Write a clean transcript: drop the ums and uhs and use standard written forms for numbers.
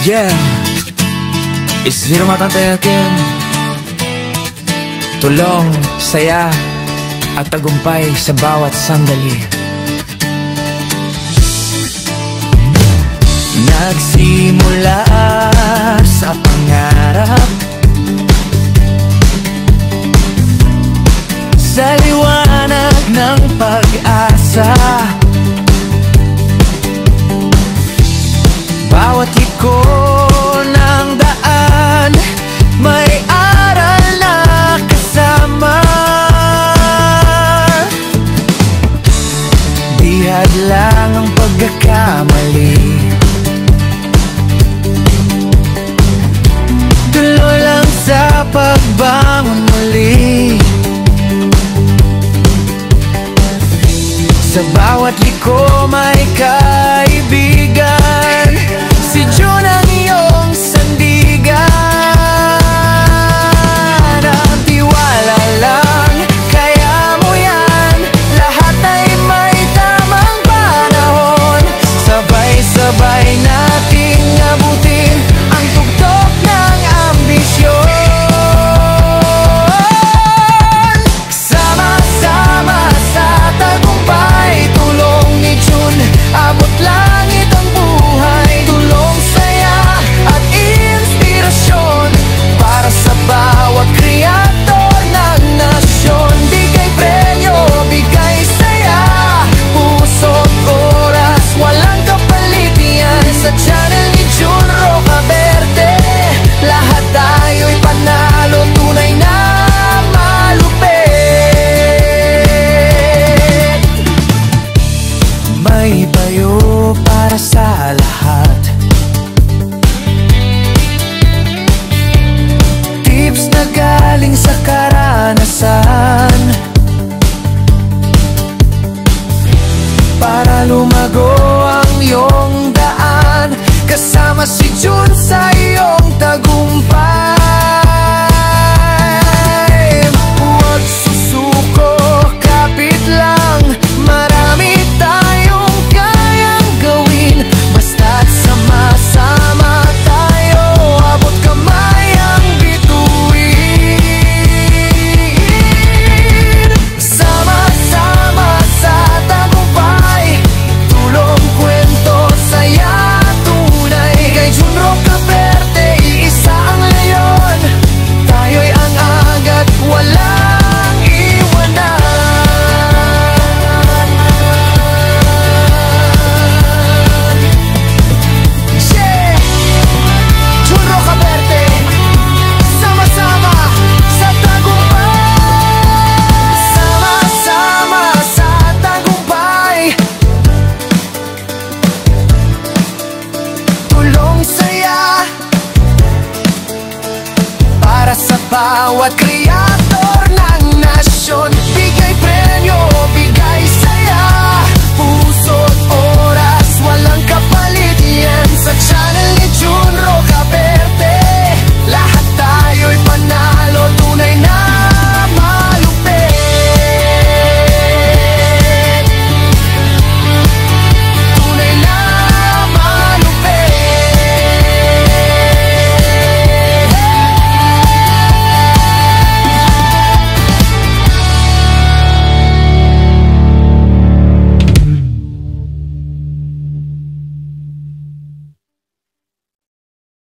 Yeah, it's Zero Matantay again. Tulong, saya, at tagumpay sa bawat sandali. Nagsimula sa pangarap, sa liwanag ng pag-asa. Bawat liko ng daan, may aral na kasama. Di hadlang ang pagkakamali, tuloy lang sa pagbangon muli. Sa bawat liko may kaibigan, si June ang iyong sandigan. Ang tiwala lang, kaya mo yan. Lahat ay may tamang panahon. Sabay-sabay nating abutin ang tugtog ng ambisyon. Sama-sama sa tagumpay, tulong ni June, abot langit ang buhay. Tulong, saya at inspirasyon para sa bawat kreator ng nasyon. Bigay premyo, bigay saya, puso't oras, walang kapalit yan sa channel ni June Rocaverde. Lahat tayo'y panalo, tunay na malupit. May payo para sa lahat, tips na galing sa karanasan, para lumago ang iyong daan. Kasama si June sa iyong tagumpay.